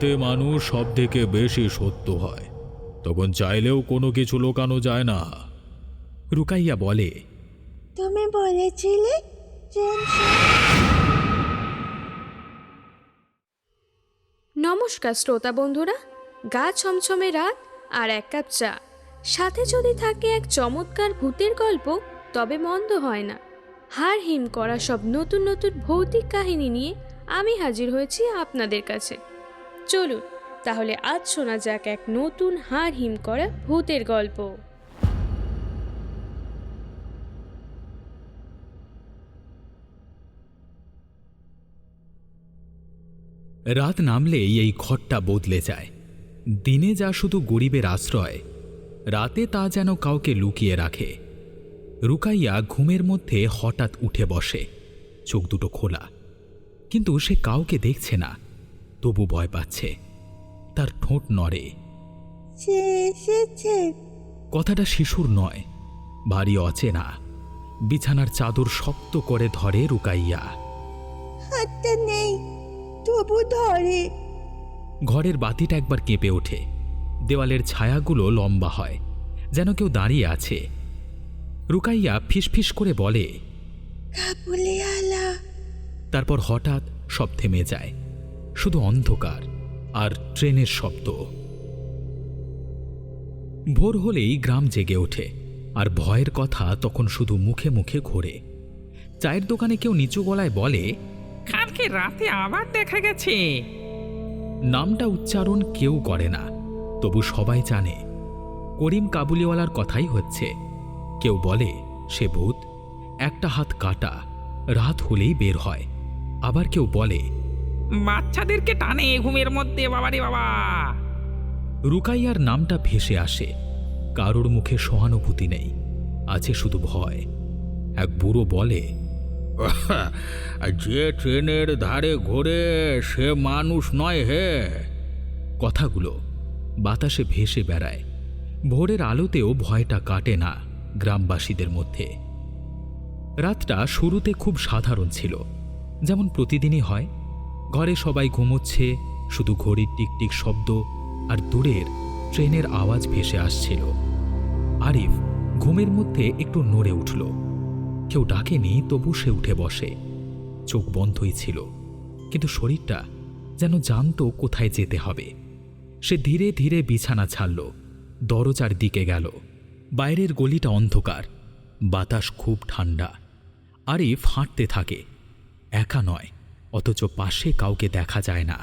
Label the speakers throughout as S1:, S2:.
S1: বিপদে মানুষ সব থেকে বেশি সত্য হয়, তখন চাইলেও কোনো কিছু লুকানো যায় না।
S2: রুকাইয়া বলে,
S3: তুমি বলেছিলে
S4: নমস্কার শ্রোতা বন্ধুরা, গা ছমছমে রাত আর এক কাপ চা, সাথে যদি থাকে এক চমৎকার ভূতের গল্প, তবে মন্দ হয় না। হাড় হিম করা সব নতুন নতুন ভৌতিক কাহিনী নিয়ে আমি হাজির হয়েছি আপনাদের কাছে। চলুন তাহলে আজ শোনা যাক এক নতুন হাড় হিম করা ভূতের গল্প।
S2: রাত নামলেই এই ঘরটা বদলে যায়। দিনে যা শুধু গরিবের আশ্রয়, রাতে তা যেন কাউকে লুকিয়ে রাখে। রুকাইয়া ঘুমের মধ্যে হঠাৎ উঠে বসে, চোখ দুটো খোলা, কিন্তু সে কাউকে দেখছে না। তবু ভয় পাচ্ছে। তার ঠোঁট নড়ে।
S3: সে এসেছে।
S2: কথাটা শিশুর নয়, ভারী অচেনা। বিছানার চাদর শক্ত করে ধরে রুকাইয়া।
S3: হাতটা নেই, তবু ধরে।
S2: ঘরের বাতিটা একবার কেঁপে ওঠে। দেওয়ালের ছায়াগুলো লম্বা হয়, যেন কেউ দাঁড়িয়ে আছে। রুকাইয়া ফিসফিস করে বলে,
S3: কাবুলিওয়ালা।
S2: তারপর হঠাৎ সব থেমে যায়। শুধু অন্ধকার আর ট্রেনের শব্দ। ভোর হলেই গ্রাম জেগে ওঠে, আর ভয়ের কথা তখন শুধু মুখে মুখে ঘোরে। চায়ের দোকানে কেউ নিচু গলায় বলে,
S5: কালকে রাতে আবার দেখা গেছে।
S2: নামটা উচ্চারণ কেউ করে না, তবু সবাই জানে করিম কাবুলিওয়ালার কথাই হচ্ছে। কেউ বলে সে ভূত, একটা হাত কাটা, রাত হলেই বের হয়। আবার কেউ বলে
S5: বাচ্চাদেরকে টানে ঘুমের মধ্যে, বাবারে বাবা।
S2: রুকাইয়ার নামটা ভেসে আসে। কারোর মুখে সহানুভূতি নেই, আছে শুধু ভয়। এক বুড়ো বলে,
S1: যে ট্রেনের ধারে ঘোরে সে মানুষ নয় হে।
S2: কথাগুলো বাতাসে ভেসে বেড়ায়। ভোরের আলোতেও ভয়টা কাটে না গ্রামবাসীদের মধ্যে। রাতটা শুরুতে খুব সাধারণ ছিল, যেমন প্রতিদিনই হয়। ঘরে সবাই ঘুমোচ্ছে, শুধু ঘড়ির টিকটিক শব্দ আর দূরের ট্রেনের আওয়াজ ভেসে আসছিল। আরিফ ঘুমের মধ্যে একটু নড়ে উঠল। কেউ ডাকেনি, তবু সে উঠে বসে। চোখ বন্ধই ছিল, কিন্তু শরীরটা যেন জানত কোথায় যেতে হবে। সে ধীরে ধীরে বিছানা ছাড়ল, দরজার দিকে গেল। বাইরের গলিটা অন্ধকার, বাতাস খুব ঠান্ডা। আরিফ হাঁটতে থাকে, একা নয়, অথচ পাশে কাউকে দেখা যায় না।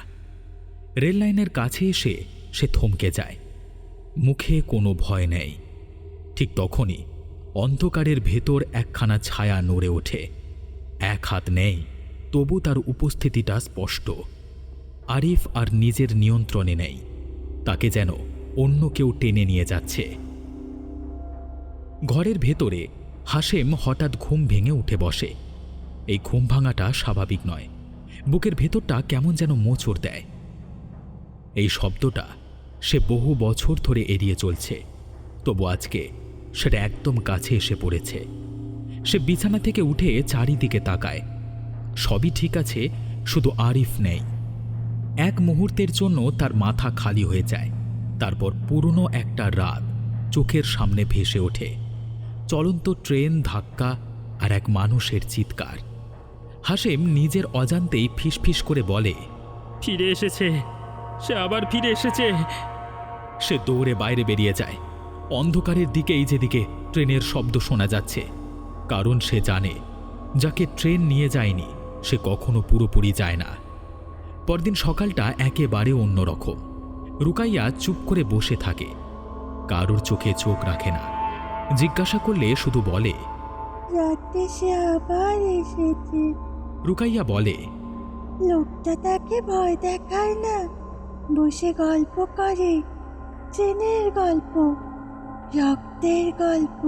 S2: রেললাইনের কাছে এসে সে থমকে যায়। মুখে কোনো ভয় নেই। ঠিক তখনই অন্ধকারের ভেতর একখানা ছায়া নড়ে ওঠে। এক হাত নেই, তবু তার উপস্থিতিটা স্পষ্ট। আরিফ আর নিজের নিয়ন্ত্রণে নেই, তাকে যেন অন্য কেউ টেনে নিয়ে যাচ্ছে। ঘরের ভেতরে হাশেম হঠাৎ ঘুম ভেঙে উঠে বসে। এই ঘুম ভাঙাটা স্বাভাবিক নয়, বুকের ভেতরটা কেমন যেন মোচড় দেয়। এই শব্দটা সে বহু বছর ধরে এড়িয়ে চলছে, তবু আজকে সেটা একদম কাছে এসে পড়েছে। সে বিছানা থেকে উঠে চারিদিকে তাকায়। সবই ঠিক আছে, শুধু আরিফ নেই। এক মুহূর্তের জন্য তার মাথা খালি হয়ে যায়। তারপর পুরনো একটা রাত চোখের সামনে ভেসে ওঠে। চলন্ত ট্রেন, ধাক্কা আর এক মানুষের চিৎকার। হাশেম নিজের অজান্তেই ফিসফিস করে বলে,
S6: ফিরে এসেছে, সে আবার ফিরে এসেছে।
S2: সে দৌড়ে বাইরে বেরিয়ে যায়। অন্ধকারের দিকেই যেদিকে ট্রেনের শব্দ শোনা যাচ্ছে, কারণ সে জানে যাকে ট্রেন নিয়ে যায়নি সে কখনো পুরোপুরি যায় না। পরদিন সকালটা একেবারে অন্যরকম। রুকাইয়া চুপ করে বসে থাকে, কারোর চোখে চোখ রাখে না। জিজ্ঞাসা করলে শুধু বলে,
S3: রাতে সে আবার এসেছে।
S2: রুকাইয়া বলে,
S3: লোকটা তাকে ভয় দেখায় না, বসে গল্প করে। ট্রেনের গল্প, রক্তের গল্প,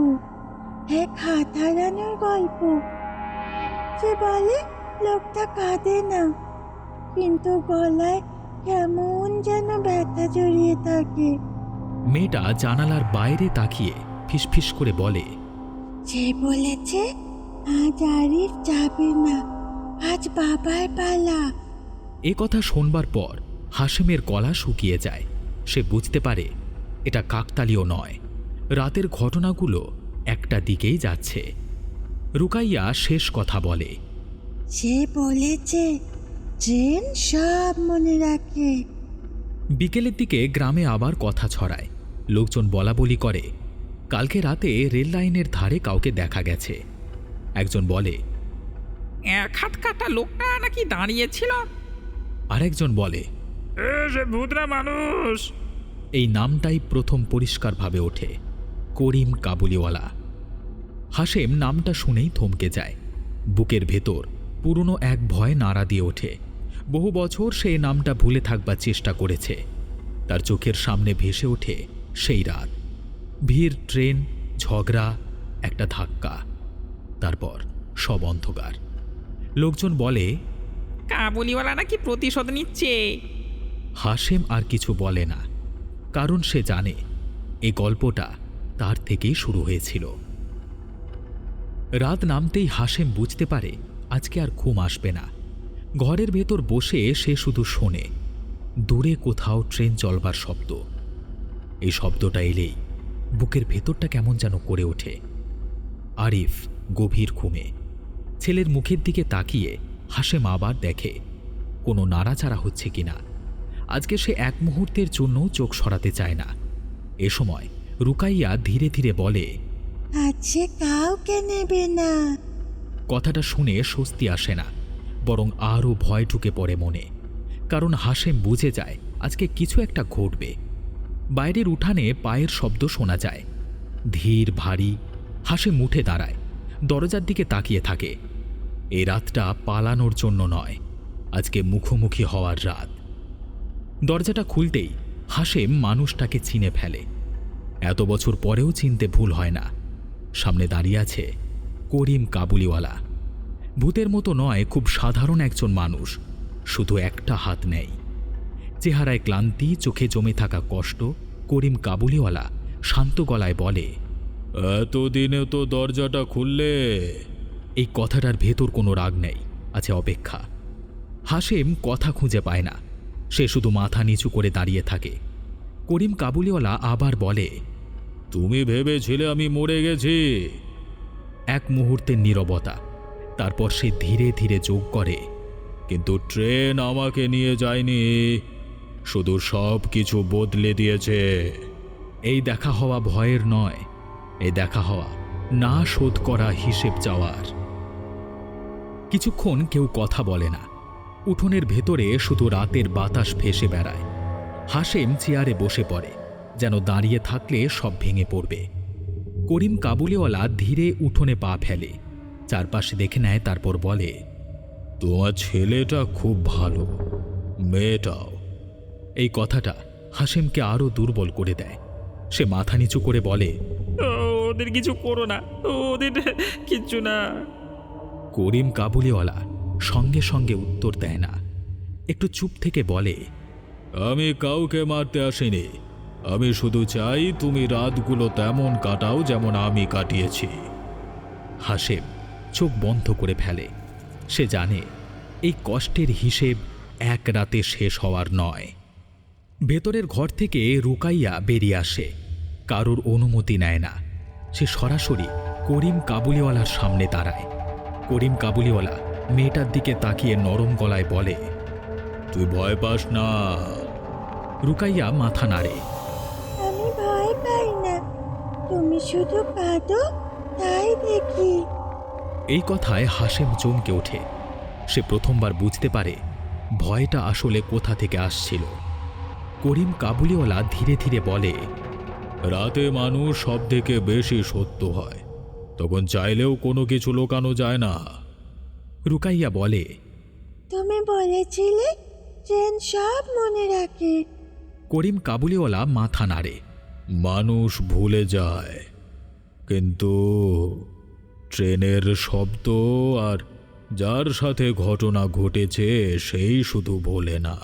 S3: এক হাত হারানোর গল্প। সে বলে লোকটা কাঁদে না, কিন্তু গলায় কেমন যেন ব্যথা জড়িয়ে থাকে।
S2: মেয়েটা জানালার বাইরে তাকিয়ে ফিসফিস করে বলে,
S3: যে বলেছে আজ আরিফ যাবে না, আজ বাবার পালা।
S2: এ কথা শোনবার পর হাশেমের গলা শুকিয়ে যায়। সে বুঝতে পারে এটা কাকতালীয় নয়, রাতের ঘটনাগুলো একটা দিকেই যাচ্ছে। রুকাইয়া শেষ কথা বলে,
S3: সে বলেছে ট্রেন সব মনে রাখে।
S2: বিকেলের দিকে গ্রামে আবার কথা ছড়ায়। লোকজন বলাবলি করে, কালকে রাতে রেল লাইনের ধারে কাউকে দেখা গেছে। একজন বলে,
S5: এক হাত কাটা লোকটা নাকি দাঁড়িয়েছিল।
S2: আরেকজন বলে,
S6: সে ভূতরা মানুষ।
S2: এই নামটাই প্রথম পরিষ্কারভাবে ওঠে, করিম কাবুলিওয়ালা। হাশেম নামটা শুনেই থমকে যায়। বুকের ভেতর পুরনো এক ভয় নাড়া দিয়ে ওঠে। বহু বছর সে নামটা ভুলে থাকবার চেষ্টা করেছে। তার চোখের সামনে ভেসে ওঠে সেই রাত, ভিড়, ট্রেন, ঝগড়া, একটা ধাক্কা, তারপর সব অন্ধকার। লোকজন বলে,
S5: কাবুলিওয়ালা নাকি প্রতিশোধ নিচ্ছে।
S2: হাশেম আর কিছু বলে না, কারণ সে জানে এই গল্পটা তার থেকেই শুরু হয়েছিল। রাত নামতেই হাশেম বুঝতে পারে আজকে আর ঘুম আসবে না। ঘরের ভেতর বসে সে শুধু শোনে দূরে কোথাও ট্রেন চলবার শব্দ। এই শব্দটা এলেই বুকের ভেতরটা কেমন যেন করে ওঠে। আরিফ গভীর ঘুমে। ছেলের মুখের দিকে তাকিয়ে হাশেম আবার দেখে কোনো নাড়াচাড়া হচ্ছে কিনা। আজকে সে এক মুহূর্তের জন্য চোখ সরাতে চায় না। এ সময় রুকাইয়া ধীরে ধীরে বলে,
S3: আজ সে কাউকে নেবে না।
S2: কথাটা শুনে স্বস্তি আসে না, বরং আরও ভয় ঢুকে পড়ে মনে। কারণ হাশেম বুঝে যায় আজকে কিছু একটা ঘটবে। বাইরের উঠানে পায়ের শব্দ শোনা যায়, ধীর ভারী। হাশেম উঠে দাঁড়ায়, দরজার দিকে তাকিয়ে থাকে। এই রাতটা পালানোর জন্য নয়, আজকে মুখোমুখি হওয়ার রাত। দরজাটা খুলতেই হাশেম মানুষটাকে চিনে ফেলে। এত বছর পরেও চিনতে ভুল হয় না। সামনে দাঁড়িয়ে আছে করিম কাবুলিওয়ালা। ভূতের মতো নয়, খুব সাধারণ একজন মানুষ, শুধু একটা হাত নেই। চেহারায় ক্লান্তি, চোখে জমে থাকা কষ্ট। করিম কাবুলিওয়ালা শান্ত গলায় বলে,
S1: এতদিনে তো দরজাটা খুললে।
S2: এই কথাটার ভেতর কোনো রাগ নেই, আছে অপেক্ষা। হাশেম কথা খুঁজে পায় না, সে শুধু মাথা নিচু করে দাঁড়িয়ে থাকে। করিম কাবুলিওয়ালা আবার বলে,
S1: তুমি ভেবেছিলে আমি মরে গেছি?
S2: এক মুহূর্তের নীরবতা। তারপর সে ধীরে ধীরে যোগ করে,
S1: কিন্তু ট্রেন আমাকে নিয়ে যায়নি, শুধু সব কিছু বদলে দিয়েছে।
S2: এই দেখা হওয়া ভয়ের নয়, এই দেখা হওয়া না শোধ করা হিসেব চাওয়ার। কিছুক্ষণ কেউ কথা বলে না। উঠোনের ভেতরে শুধু রাতের বাতাস ভেসে বেড়ায়। হাশেম চেয়ারে বসে পড়ে, যেন দাঁড়িয়ে থাকলে সব ভেঙে পড়বে। করিম কাবুলিওয়ালা ধীরে উঠোনে পা ফেলে, চারপাশে দেখে নেয়, তারপর বলে,
S1: তোমার ছেলেটা খুব ভালো, মেয়েটাও।
S2: এই কথাটা হাশেমকে আরও দুর্বল করে দেয়। সে মাথা নিচু করে বলে,
S6: ওদের কিছু করো না, ওদের কিচ্ছু না।
S2: করিম কাবুলিওয়ালা সঙ্গে সঙ্গে উত্তর দেয় না, একটু চুপ থেকে বলে,
S1: আমি কাউকে মারতে আসিনি, আমি শুধু চাই তুমি রাতগুলো তেমন কাটাও যেমন আমি কাটিয়েছি।
S2: হাশেম চোখ বন্ধ করে ফেলে। সে জানে এই কষ্টের হিসেব এক রাতে শেষ হওয়ার নয়। ভেতরের ঘর থেকে রুকাইয়া বেরিয়ে আসে, কারোর অনুমতি নেয় না। সে সরাসরি করিম কাবুলিওয়ালার সামনে দাঁড়ায়। করিম কাবুলিওয়ালা মেয়েটার দিকে তাকিয়ে নরম গলায় বলে,
S1: তুই ভয় পাস না।
S2: রুকাইয়া মাথা নাড়ে।
S3: আমি ভয় পাই না, তুমি শুধু কাঁদো তাই দেখি।
S2: এই কথায় হাশেম চমকে ওঠে। সে প্রথমবার বুঝতে পারে ভয়টা আসলে কোথা থেকে আসছিল। করিম কাবুলিওয়ালা ধীরে ধীরে বলে,
S1: রাতে মানুষ সব থেকে বেশি সত্য হয়, তখন চাইলেও কোনো কিছু লুকানো যায় না।
S2: রুকাইয়া বলে,
S3: তুমি বলেছিলে ট্রেন সব মনে রাখে।
S2: করিম কাবুলিওয়ালা মাথা নাড়ে।
S1: মানুষ ভুলে যায়, কিন্তু ট্রেনের শব্দ আর যার সাথে ঘটনা ঘটেছে সেই শুধু ভোলে না।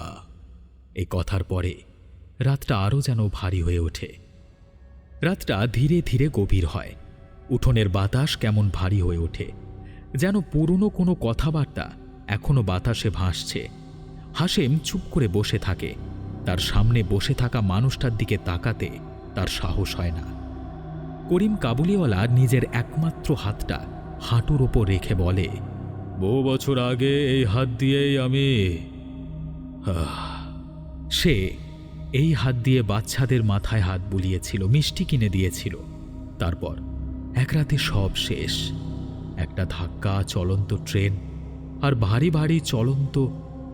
S2: এই কথার পরে রাতটা আরও যেন ভারী হয়ে ওঠে। রাতটা ধীরে ধীরে গভীর হয়। উঠোনের বাতাস কেমন ভারী হয়ে ওঠে, যেন পুরনো কোনো কথাবার্তা এখনো বাতাসে ভাসছে। হাশেম চুপ করে বসে থাকে। তার সামনে বসে থাকা মানুষটার দিকে তাকাতে তার সাহস হয় না। করিম কাবুলিওয়ালা নিজের একমাত্র হাতটা হাঁটুর ওপর রেখে বলে,
S1: বহু বছর আগে এই হাত দিয়েই আমি
S2: সে এই হাত দিয়ে বাচ্চাদের মাথায় হাত বুলিয়েছিল, মিষ্টি কিনে দিয়েছিল। তারপর এক রাতে সব শেষ। একটা ধাক্কা, চলন্ত ট্রেন, আর ভারী ভারী চলন্ত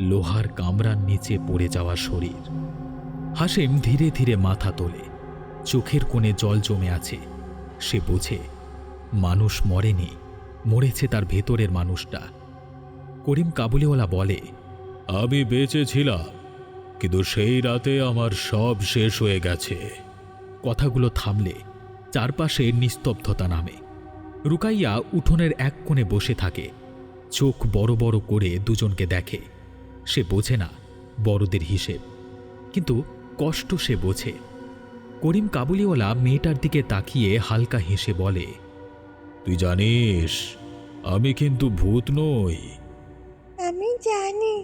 S2: লোহার কামরার নিচে পড়ে যাওয়া শরীর। হাশেম ধীরে ধীরে মাথা তোলে। চোখের কোণে জল জমে আছে। সে বোঝে মানুষ মরেনি, মরেছে তার ভেতরের মানুষটা। করিম কাবুলিওয়ালা বলে,
S1: আমি বেঁচে ছিলাম, কিন্তু সেই রাতে আমার সব শেষ হয়ে গেছে।
S2: কথাগুলো থামলে চারপাশে নিস্তব্ধতা নামে। রুকাইয়া উঠোনের এক কোণে বসে থাকে। চোখ বড় বড় করে দুজনকে দেখে। সে বোঝে না বড়দের হিসেব, কিন্তু কষ্ট সে বোঝে। করিম কাবুলিওয়ালা মেয়েটার দিকে তাকিয়ে হালকা হেসে বলে,
S1: তুই জানিস আমি কিন্তু ভূত নই।
S3: আমি জানি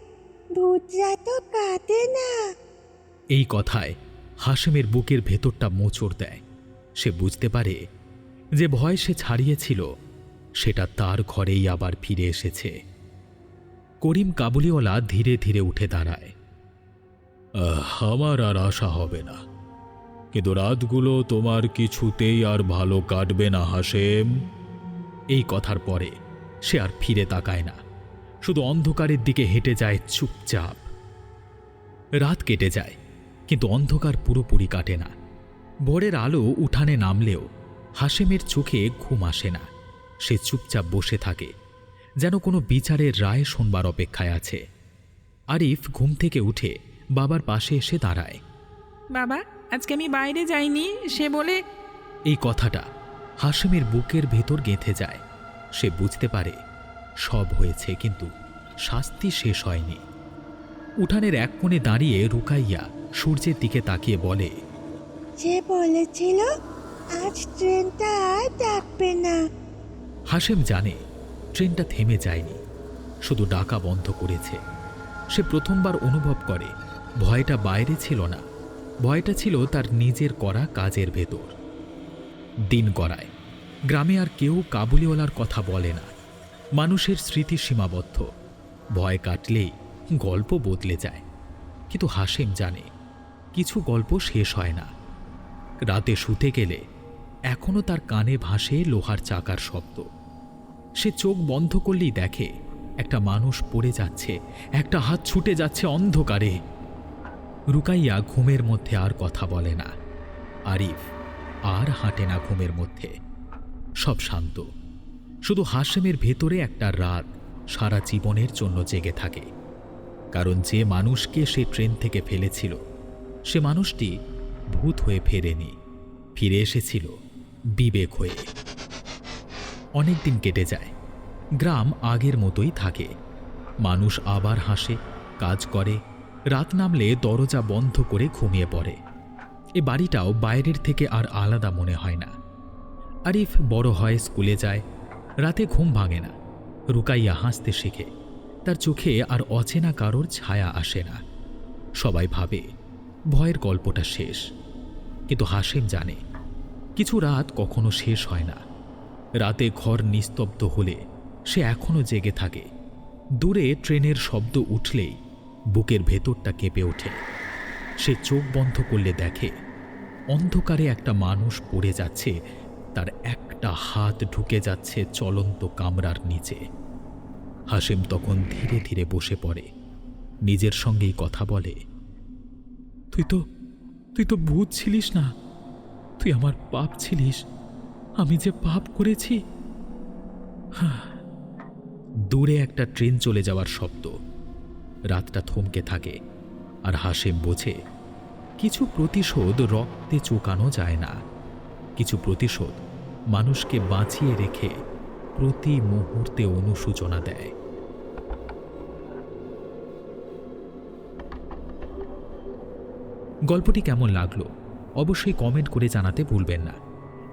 S3: ভূতরা তো কাঁদে না।
S2: এই কথায় হাশেমের বুকের ভেতরটা মোচড় দেয়। সে বুঝতে পারে যে ভয় সে ছাড়িয়েছিল সেটা তার ঘরেই আবার ফিরে এসেছে। করিম কাবুলিওয়ালা ধীরে ধীরে উঠে দাঁড়ায়।
S1: আমার আর আশা হবে না, কিন্তু রাতগুলো তোমার কিছুতেই আর ভালো কাটবে না হাশেম।
S2: এই কথার পরে সে আর ফিরে তাকায় না, শুধু অন্ধকারের দিকে হেঁটে যায় চুপচাপ। রাত কেটে যায়, কিন্তু অন্ধকার পুরোপুরি কাটে না। ভোরের আলো উঠানে নামলেও হাশেমের চোখে ঘুম আসে না। সে চুপচাপ বসে থাকে, যেন কোনো বিচারের রায় শোনবার অপেক্ষায় আছে। আরিফ ঘুম থেকে উঠে বাবার পাশে এসে দাঁড়ায়।
S5: বাবা, আজকে আমি বাইরে যাইনি, সে বলে।
S2: এই কথাটা হাশেমের বুকের ভেতর গেঁথে যায়। সে বুঝতে পারে সব হয়েছে, কিন্তু শাস্তি শেষ হয়নি। উঠানের এক কোণে দাঁড়িয়ে রুকাইয়া সূর্যের দিকে তাকিয়ে বলে,
S3: যে বলেছিল আজ ট্রেনটা আর ডাকবে না।
S2: হাশেম জানে ট্রেনটা থেমে যায়নি, শুধু ডাকা বন্ধ করেছে। সে প্রথমবার অনুভব করে ভয়টা বাইরে ছিল না, ভয়টা ছিল তার নিজের করা কাজের ভেতর। দিন গড়ায়। গ্রামে আর কেউ কাবুলিওয়ালার কথা বলে না। মানুষের স্মৃতি সীমাবদ্ধ। ভয় কাটলেই গল্প বদলে যায়। কিন্তু হাশেম জানে কিছু গল্প শেষ হয় না। রাতে শুতে গেলে এখনো তার কানে ভাসে লোহার চাকার শব্দ। সে চোখ বন্ধ করলেই দেখে একটা মানুষ পড়ে যাচ্ছে, একটা হাত ছুটে যাচ্ছে অন্ধকারে। রুকাইয়া ঘুমের মধ্যে আর কথা বলে না। আরিফ আর হাঁটে না ঘুমের মধ্যে। সব শান্ত, শুধু হাশেমের ভেতরে একটা রাত সারা জীবনের জন্য জেগে থাকে। কারণ যে মানুষকে সে ট্রেন থেকে ফেলেছিল সে মানুষটি ভূত হয়ে ফেরেনি, ফিরে এসেছিল বিবেক হয়ে। অনেক দিন কেটে যায়। গ্রাম আগের মতোই থাকে। মানুষ আবার হাসে, কাজ করে, রাত নামলে দরজা বন্ধ করে ঘুমিয়ে পড়ে। এ বাড়িটাও বাইরের থেকে আর আলাদা মনে হয় না। আরিফ বড় হয়, স্কুলে যায়, রাতে ঘুম ভাঙে না। রুকাইয়া হাসতে শেখে। তার চোখে আর অচেনা কারোর ছায়া আসে না। সবাই ভাবে ভয়ের গল্পটা শেষ, কিন্তু হাশেম জানে কিছু রাত কখনো শেষ হয় না। রাতে ঘর নিস্তব্ধ হলে সে এখনো জেগে থাকে। দূরে ট্রেনের শব্দ উঠলেই বুকের ভেতরটা কেঁপে ওঠে। সে চোখ বন্ধ করলে দেখে অন্ধকারে একটা মানুষ পড়ে যাচ্ছে, তার একটা হাত ঢুকে যাচ্ছে চলন্ত কামরার নিচে। হাশেম তখন ধীরে ধীরে বসে পড়ে, নিজের সঙ্গেই কথা বলে, তুই তো ভূত ছিলিস না, তুই আমার পাপ ছিলিস। আমি যে পাপ করেছি। দূরে একটা ট্রেন চলে যাওয়ার শব্দ। রাতটা থমকে থাকে, আর হাশেম বোঝে কিছু প্রতিশোধ রক্তে চোকানো যায় না। কিছু প্রতিশোধ মানুষকে বাঁচিয়ে রেখে প্রতি মুহূর্তে অনুশোচনা দেয়। গল্পটি কেমন লাগলো অবশ্যই কমেন্ট করে জানাতে ভুলবেন না।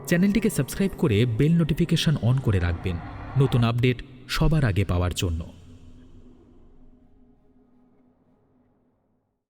S2: চ্যানেলটিকে সাবস্ক্রাইব করে বেল নোটিফিকেশন অন করে রাখবেন নতুন আপডেট সবার আগে পাওয়ার জন্য।